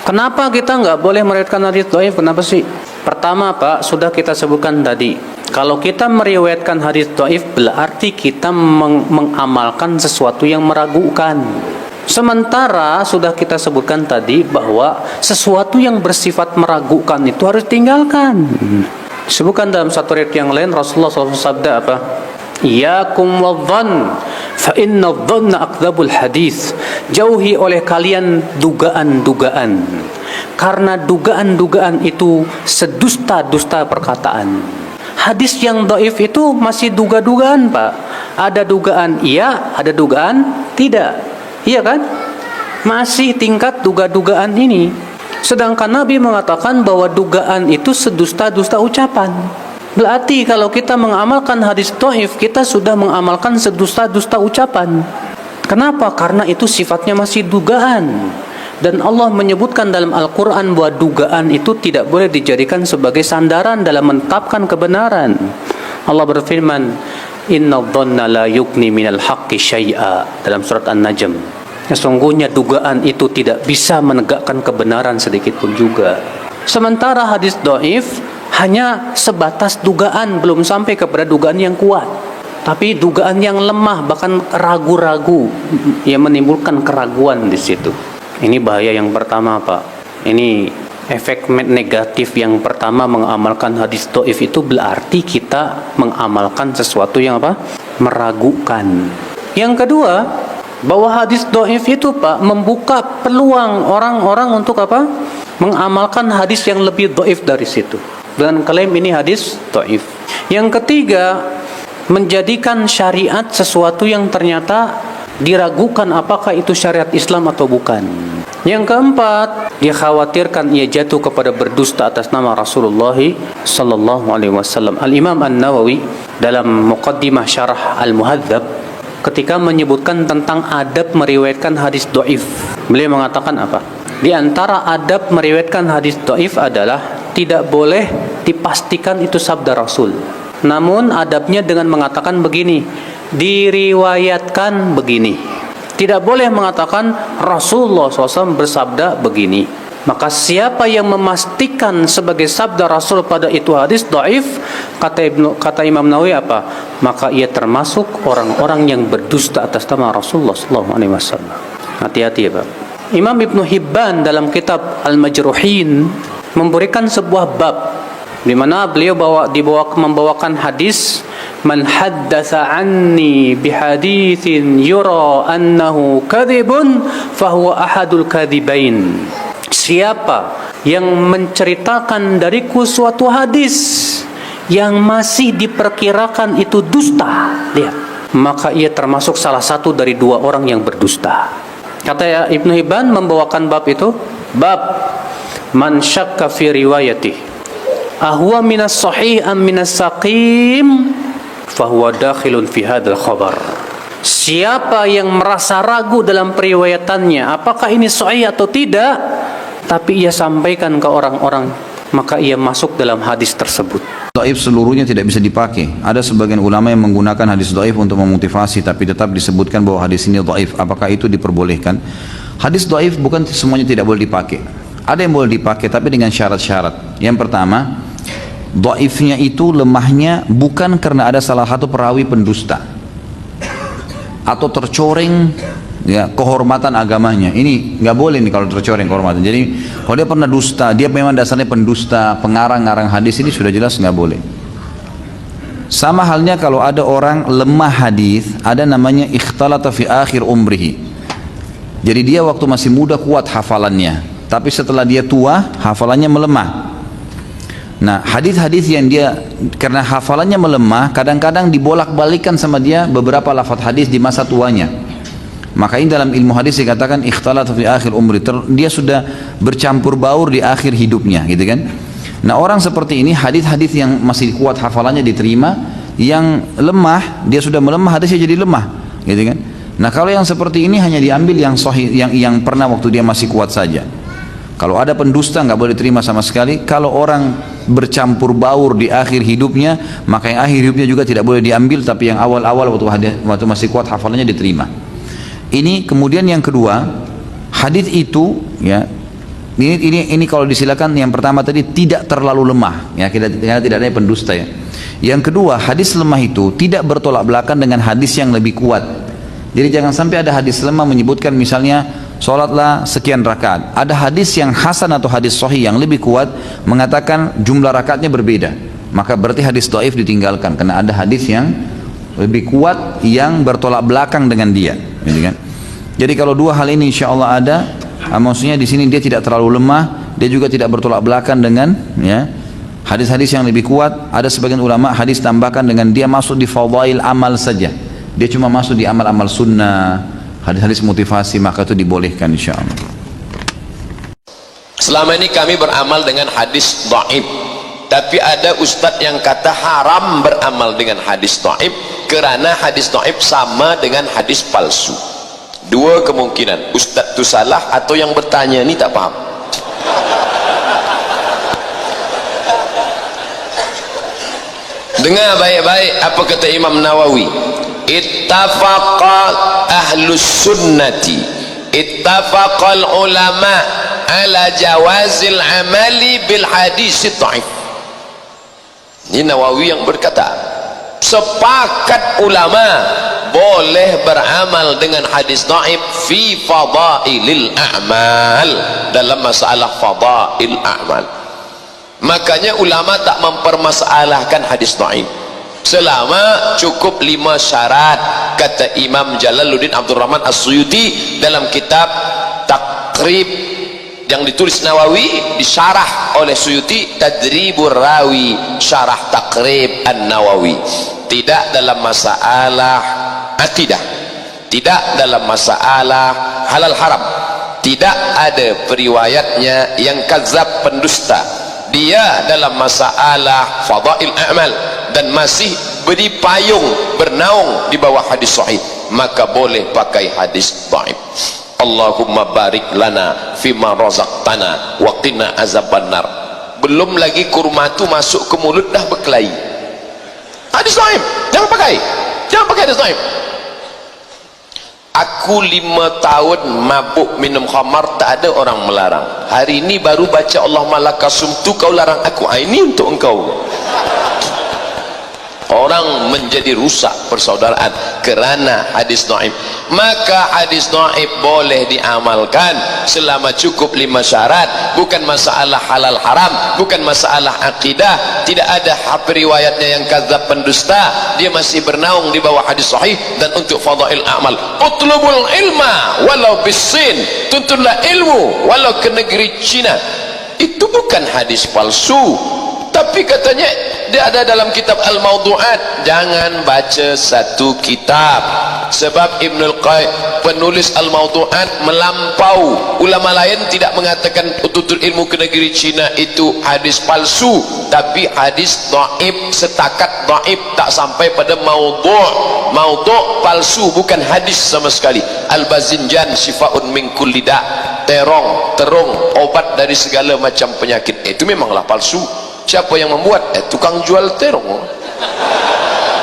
Kenapa kita nggak boleh meriwayatkan hadis dhaif? Kenapa sih? Pertama Pak, sudah kita sebutkan tadi, kalau kita meriwayatkan hadis dhaif berarti kita mengamalkan sesuatu yang meragukan. Sementara sudah kita sebutkan tadi bahwa sesuatu yang bersifat meragukan itu harus tinggalkan. Sebutkan dalam satu riwayat yang lain, Rasulullah SAW sabda apa? Iyakum wadhann fa inna dhanna akdzabul hadis. Jauhi oleh kalian dugaan-dugaan, karena dugaan-dugaan itu sedusta-dusta perkataan. Hadis yang dhaif itu masih duga-dugaan Pak. Ada dugaan iya, ada dugaan tidak. Iya kan? Masih tingkat duga-dugaan ini. Sedangkan Nabi mengatakan bahwa dugaan itu sedusta-dusta ucapan. Berarti kalau kita mengamalkan hadis dhaif, kita sudah mengamalkan sedusta-dusta ucapan. Kenapa? Karena itu sifatnya masih dugaan. Dan Allah menyebutkan dalam Al-Quran bahwa dugaan itu tidak boleh dijadikan sebagai sandaran dalam menetapkan kebenaran. Allah berfirman, Inna dhanna la yugni minal haqqi syai'a, dalam surat An-Najm. Sesungguhnya dugaan itu tidak bisa menegakkan kebenaran sedikit pun juga. Sementara hadis dhaif hanya sebatas dugaan, belum sampai kepada dugaan yang kuat. Tapi dugaan yang lemah, bahkan ragu-ragu, yang menimbulkan keraguan di situ. Ini bahaya yang pertama Pak. Ini efek negatif yang pertama, mengamalkan hadis dhaif itu berarti kita mengamalkan sesuatu yang apa? Meragukan. Yang kedua, bahwa hadis dhaif itu Pak membuka peluang orang-orang untuk apa? Mengamalkan hadis yang lebih dhaif dari situ. Dan klaim ini hadis dhaif. Yang ketiga, menjadikan syariat sesuatu yang ternyata diragukan apakah itu syariat Islam atau bukan. Yang keempat, dikhawatirkan ia jatuh kepada berdusta atas nama Rasulullah sallallahu alaihi wasallam. Al-Imam An-Nawawi dalam Muqaddimah Syarah Al-Muhadzab ketika menyebutkan tentang adab meriwayatkan hadis dhaif, beliau mengatakan apa? Di antara adab meriwayatkan hadis dhaif adalah tidak boleh dipastikan itu sabda Rasul. Namun adabnya dengan mengatakan begini, diriwayatkan begini. Tidak boleh mengatakan Rasulullah SAW bersabda begini. Maka siapa yang memastikan sebagai sabda Rasul pada itu hadis dhaif, kata Imam Nawawi apa? Maka ia termasuk orang-orang yang berdusta atas nama Rasulullah SAW. Hati-hati ya Pak. Imam Ibnu Hibban dalam kitab Al-Majruhin memberikan sebuah bab di mana beliau membawakan hadis, man haddatsa anni bihaditsin yura annahu kadzibun fahuwa ahadul kadzibain. Siapa yang menceritakan dariku suatu hadis yang masih diperkirakan itu dusta, lihat, maka ia termasuk salah satu dari dua orang yang berdusta. Kata Ibnu Hibban membawakan bab itu, bab man syakka fi riwayati ahwa minas sahih am minas saqim fahuwa dakhilun fi hadzal khabar. Siapa yang merasa ragu dalam periwayatannya apakah ini sahih atau tidak, tapi ia sampaikan ke orang-orang, maka ia masuk dalam hadis tersebut. Dhaif seluruhnya tidak bisa dipakai. Ada sebagian ulama yang menggunakan hadis dhaif untuk memotivasi, tapi tetap disebutkan bahwa hadis ini dhaif. Apakah itu diperbolehkan? Hadis dhaif bukan semuanya tidak boleh dipakai. Ada yang boleh dipakai tapi dengan syarat-syarat. Yang pertama, dhaifnya itu lemahnya bukan karena ada salah satu perawi pendusta atau tercoreng ya kehormatan agamanya. Ini nggak boleh nih kalau tercoreng kehormatan. Jadi kalau dia pernah dusta, dia memang dasarnya pendusta, pengarang-ngarang hadis, ini sudah jelas nggak boleh. Sama halnya kalau ada orang lemah hadis, ada namanya ikhtalata fi akhir umrihi. Jadi dia waktu masih muda kuat hafalannya, tapi setelah dia tua hafalannya melemah. Nah, hadis-hadis yang dia karena hafalannya melemah, kadang-kadang dibolak-balikan sama dia beberapa lafaz hadis di masa tuanya. Maka ini dalam ilmu hadis dikatakan ikhtalat fi akhir umri, dia sudah bercampur baur di akhir hidupnya, gitu kan. Nah, orang seperti ini hadis-hadis yang masih kuat hafalannya diterima, yang lemah dia sudah melemah hadisnya jadi lemah, gitu kan. Nah, kalau yang seperti ini hanya diambil yang sahih, yang pernah waktu dia masih kuat saja. Kalau ada pendusta nggak boleh terima sama sekali. Kalau orang bercampur baur di akhir hidupnya, maka yang akhir hidupnya juga tidak boleh diambil, tapi yang awal-awal waktu masih kuat hafalannya diterima. Ini kemudian yang kedua, hadis itu ya Ini kalau disilakan, yang pertama tadi tidak terlalu lemah, ya, karena tidak ada pendusta ya. Yang kedua, hadis lemah itu tidak bertolak belakang dengan hadis yang lebih kuat. Jadi jangan sampai ada hadis lemah menyebutkan misalnya sholatlah sekian rakaat. Ada hadis yang hasan atau hadis sahih yang lebih kuat mengatakan jumlah rakaatnya berbeda. Maka berarti hadis dhaif ditinggalkan karena ada hadis yang lebih kuat yang bertolak belakang dengan dia. Gitu kan? Jadi kalau dua hal ini insya Allah ada, maksudnya di sini dia tidak terlalu lemah, dia juga tidak bertolak belakang dengan ya hadis-hadis yang lebih kuat. Ada sebagian ulama hadis tambahkan dengan dia masuk di fadail amal saja, dia cuma masuk di amal-amal sunnah, hadis-hadis motivasi, maka itu dibolehkan insya Allah. Selama ini kami beramal dengan hadis dhaif, tapi ada ustadz yang kata haram beramal dengan hadis dhaif karena hadis dhaif sama dengan hadis palsu. Dua kemungkinan, ustadz itu salah atau yang bertanya ini tak paham. Dengar baik-baik apa kata Imam Nawawi. Ittafaqa ahlus sunnati, ittafaqal ulama ala jawazil amali bil hadis dhaif. Ini Nawawi yang berkata, sepakat ulama boleh beramal dengan hadis dhaif fi fadailil a'mal, dalam masalah fadail a'mal. Makanya ulama tak mempermasalahkan hadis dhaif selama cukup 5 syarat, kata Imam Jalaluddin Abdul Rahman As-Suyuti dalam kitab Takrib yang ditulis Nawawi, disyarah oleh Suyuti, Tadribur Rawi Syarah Takrib An-Nawawi. Tidak dalam masalah akidah, tidak dalam masalah halal haram, tidak ada periwayatnya yang kadzab pendusta. Dia dalam masalah fadail a'mal dan masih beri payung bernaung di bawah hadis sahih, maka boleh pakai hadis dhaif. Allahumma barik lana fima razaqtana wa qina azabannar. Belum lagi kurma itu masuk ke mulut dah berkelahi. Hadis dhaif jangan pakai, jangan pakai hadis dhaif. Aku 5 tahun mabuk minum khamar, tak ada orang melarang. Hari ini baru baca Allah malakasum tu kau larang aku. Ini untuk engkau. Orang menjadi rusak persaudaraan kerana hadis dhaif. Maka hadis dhaif boleh diamalkan selama cukup 5 syarat. Bukan masalah halal haram, bukan masalah akidah. Tidak ada riwayatnya yang kadzab pendusta, dia masih bernaung di bawah hadis sahih. Dan untuk fadail amal, utlubul ilma walau bisin, tuntutlah ilmu walau ke negeri Cina. Itu bukan hadis palsu, tapi katanya dia ada dalam kitab Al-Mawdu'at. Jangan baca satu kitab, sebab Ibnul Qayyim penulis Al-Mawdu'at melampau. Ulama lain tidak mengatakan tutur ilmu ke negeri Cina itu hadis palsu, tapi hadis dhaif, setakat dhaif, tak sampai pada maudhu'. Maudhu' palsu, bukan hadis sama sekali. Al-Bazinjan Syifa'un min kulli da', terong obat dari segala macam penyakit. Itu memanglah palsu. Siapa yang membuat? Tukang jual terong.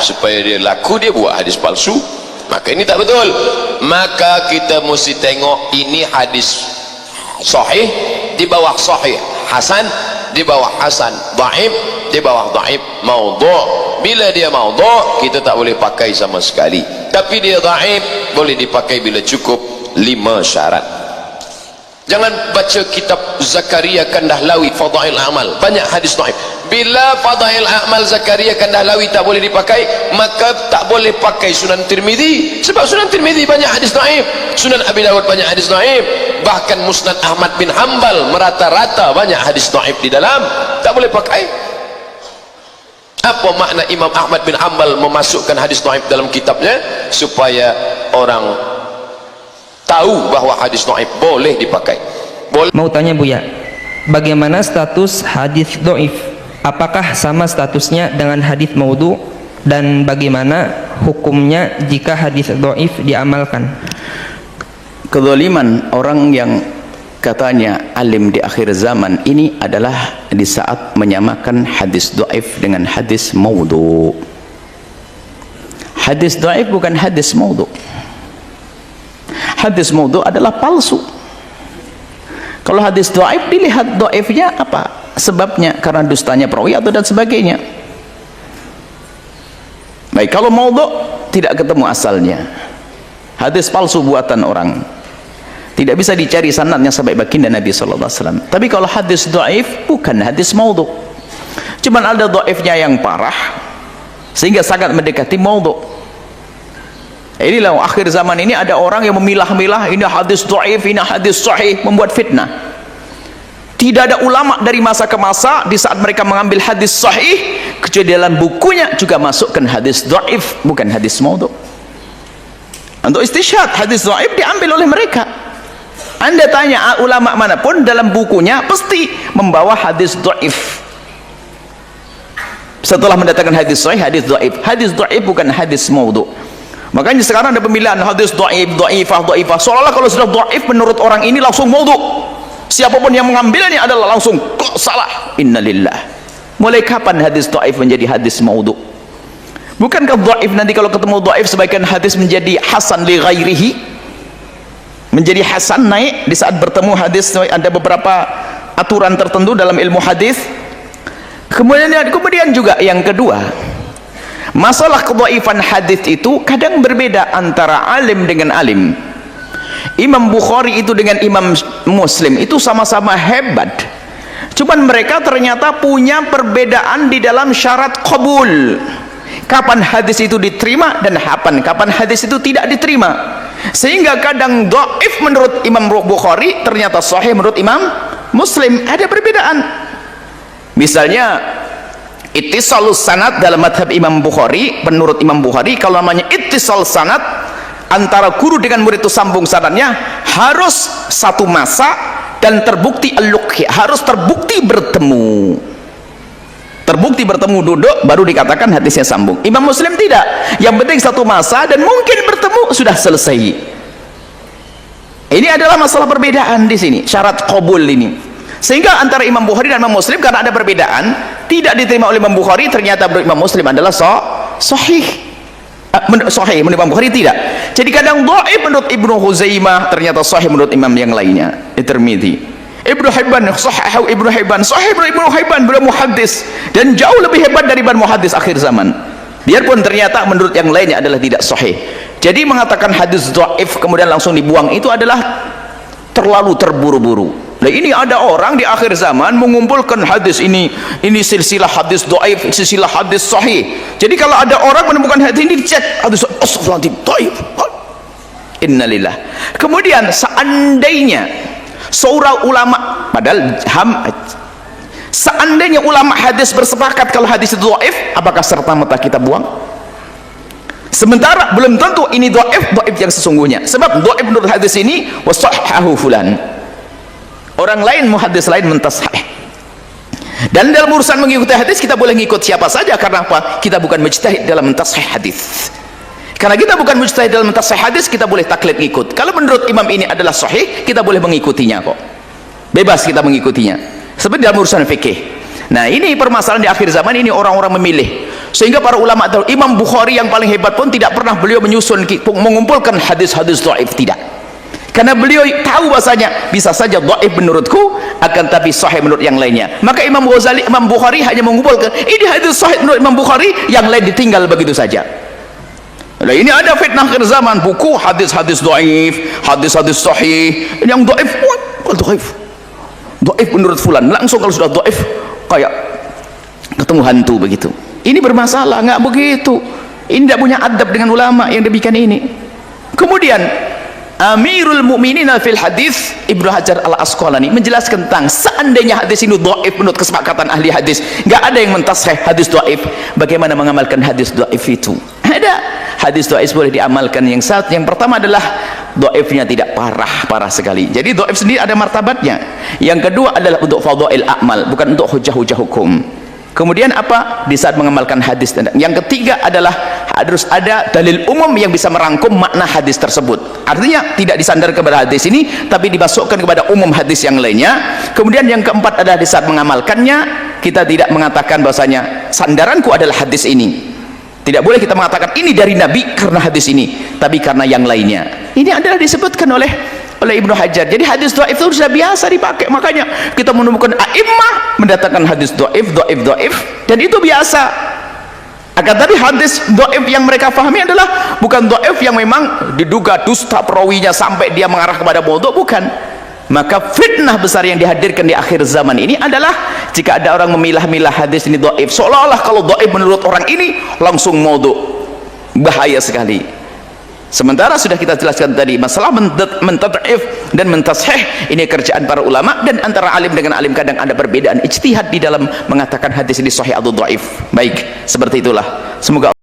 Supaya dia laku, dia buat hadis palsu. Maka ini tak betul. Maka kita mesti tengok ini hadis sahih, di bawah sahih hasan, di bawah hasan dhaif, di bawah dhaif maudhu'. Bila dia maudhu', kita tak boleh pakai sama sekali. Tapi dia dhaif, boleh dipakai bila cukup 5 syarat. Jangan baca kitab Zakaria Kandahlawi Fadail Amal, banyak hadis dhaif. Bila Fadail Amal Zakaria Kandahlawi tak boleh dipakai, maka tak boleh pakai Sunan Tirmizi, sebab Sunan Tirmizi banyak hadis dhaif, Sunan Abi Dawud banyak hadis dhaif, bahkan Musnad Ahmad bin Hanbal merata-rata banyak hadis dhaif di dalam. Tak boleh pakai. Apa makna Imam Ahmad bin Hanbal memasukkan hadis dhaif dalam kitabnya? Supaya orang tahu bahawa hadis dhaif boleh dipakai. Mau tanya Buya, bagaimana status hadis dhaif? Apakah sama statusnya dengan hadis maudhu', dan bagaimana hukumnya jika hadis dhaif diamalkan? Kezaliman orang yang katanya alim di akhir zaman ini adalah di saat menyamakan hadis dhaif dengan hadis maudhu'. Hadis dhaif bukan hadis maudhu'. Hadis maudhu' adalah palsu. Kalau hadis dhaif dilihat dhaifnya apa sebabnya, karena dustanya perawi atau dan sebagainya. Baik, kalau maudhu tidak ketemu asalnya, hadis palsu buatan orang, tidak bisa dicari sanadnya sampai baginda Nabi sallallahu alaihi wasallam. Tapi kalau hadis dhaif bukan hadis maudhu, cuman ada dhaifnya yang parah sehingga sangat mendekati maudhu. Inilah akhir zaman ini ada orang yang memilah-milah, ini hadis dhaif, ini hadis sahih, membuat fitnah. Tidak ada ulama dari masa ke masa di saat mereka mengambil hadis sahih kecuali dalam bukunya juga masukkan hadis dhaif, bukan hadis maudhu. Untuk istishhad hadis dhaif diambil oleh mereka. Anda tanya ulama manapun dalam bukunya pasti membawa hadis dhaif. Setelah mendatangkan hadis sahih, hadis dhaif. Hadis dhaif bukan hadis maudhu. Makanya sekarang ada pemilihan hadis dhaif, dhaifah, dhaifah. Seolah-olah kalau sudah dhaif menurut orang ini langsung maudhu. Siapapun yang mengambilnya adalah langsung kok salah. Innalillah. Mulai kapan hadis dhaif menjadi hadis maudhu? Bukankah dhaif nanti kalau ketemu dhaif sebagian hadis menjadi hasan li ghairihi? Menjadi hasan, naik di saat bertemu hadis. Ada beberapa aturan tertentu dalam ilmu hadis. Kemudian juga yang kedua, masalah kedhaifan hadis itu kadang berbeda antara alim dengan alim. Imam Bukhari itu dengan Imam Muslim itu sama-sama hebat, cuman mereka ternyata punya perbedaan di dalam syarat qabul, kapan hadis itu diterima dan kapan hadis itu tidak diterima. Sehingga kadang dhaif menurut Imam Bukhari ternyata sahih menurut Imam Muslim. Ada perbedaan. Misalnya ittisalus sanad dalam madhab Imam Bukhari, menurut Imam Bukhari kalau namanya ittisal sanad antara guru dengan murid itu sambung sanadnya harus satu masa dan terbukti al-luqhi, harus terbukti bertemu. Terbukti bertemu duduk baru dikatakan hadisnya sambung. Imam Muslim tidak, yang penting satu masa dan mungkin bertemu sudah selesai. Ini adalah masalah perbedaan di sini, syarat qabul ini. Sehingga antara Imam Bukhari dan Imam Muslim karena ada perbedaan, tidak diterima oleh Imam Bukhari, ternyata menurut Imam Muslim adalah sahih. Sahih menurut Imam Bukhari tidak. Jadi kadang dhaif menurut Ibnu Huzaimah ternyata sahih menurut imam yang lainnya. Tirmidzi, Ibnu Hibban, sahahu Ibnu Hibban, sahih menurut Ibnu Hibban, beliau muhaddis dan jauh lebih hebat daripada muhaddis akhir zaman. Biarpun ternyata menurut yang lainnya adalah tidak sahih. Jadi mengatakan hadis dhaif kemudian langsung dibuang itu adalah terlalu terburu-buru. Nah, ini ada orang di akhir zaman mengumpulkan hadis ini silsilah hadis dhaif, silsilah hadis sahih. Jadi kalau ada orang menemukan hadis ini dicek hadis dhaif. Innalillah. Kemudian seandainya seorang ulama, padahal seandainya ulama hadis bersepakat kalau hadis itu dhaif, apakah serta-merta kita buang? Sementara belum tentu ini dhaif yang sesungguhnya. Sebab dhaif menurut hadis ini wasahhahu fulan. Orang lain muhaddis lain mentashih. Dan dalam urusan mengikuti hadis kita boleh ngikut siapa saja, karena apa? Kita bukan mujtahid dalam mentashih hadis. Karena kita bukan mujtahid dalam mentashih hadis, kita boleh taklid ngikut. Kalau menurut imam ini adalah sahih, kita boleh mengikutinya kok. Bebas kita mengikutinya. Seperti dalam urusan fikih. Nah, ini permasalahan di akhir zaman ini, orang-orang memilih. Sehingga para ulama tahu, Imam Bukhari yang paling hebat pun tidak pernah beliau menyusun mengumpulkan hadis-hadis dhaif, tidak. Karena beliau tahu bahasanya bisa saja dhaif menurutku akan tapi sahih menurut yang lainnya. Maka Imam Bukhari hanya mengumpulkan ini hadis sahih menurut Imam Bukhari, yang lain ditinggal begitu saja. Nah, ini ada fitnah akhir zaman, buku hadis-hadis dhaif, hadis-hadis sahih, yang dhaif, dhaif menurut fulan, langsung kalau sudah dhaif kayak ketemu hantu begitu. Ini bermasalah, nggak begitu. Ini tidak punya adab dengan ulama yang demikian ini. Kemudian Amirul Mukminin fil hadis Ibnu Hajar Al-Asqalani menjelaskan tentang seandainya hadis ini dhaif menurut kesepakatan ahli hadis, nggak ada yang mentashih hadis dhaif, bagaimana mengamalkan hadis dhaif itu? Ada hadis dhaif boleh diamalkan. Yang pertama adalah dhaifnya tidak parah sekali. Jadi dhaif sendiri ada martabatnya. Yang kedua adalah untuk fadhail a'mal, bukan untuk hujah-hujah hukum. Kemudian apa? Di saat mengamalkan hadis. Yang ketiga adalah harus ada dalil umum yang bisa merangkum makna hadis tersebut. Artinya tidak disandar kepada hadis ini, tapi dimasukkan kepada umum hadis yang lainnya. Kemudian yang keempat adalah di saat mengamalkannya, kita tidak mengatakan bahasanya sandaranku adalah hadis ini. Tidak boleh kita mengatakan ini dari Nabi karena hadis ini, tapi karena yang lainnya. Ini adalah disebutkan oleh oleh Ibnu Hajar. Jadi hadis dhaif itu sudah biasa dipakai, makanya kita menemukan a'immah mendatangkan hadis dhaif, dan itu biasa. Akan tapi hadis dhaif yang mereka pahami adalah bukan dhaif yang memang diduga dusta perawinya sampai dia mengarah kepada maudhu', bukan. Maka fitnah besar yang dihadirkan di akhir zaman ini adalah jika ada orang memilah-milah hadis ini dhaif, seolah-olah kalau dhaif menurut orang ini langsung maudhu'. Bahaya sekali. Sementara sudah kita jelaskan tadi masalah mentad'if dan mentashih, ini kerjaan para ulama, dan antara alim dengan alim kadang ada perbedaan ijtihad di dalam mengatakan hadis ini sahih atau dhaif. Baik, seperti itulah. Semoga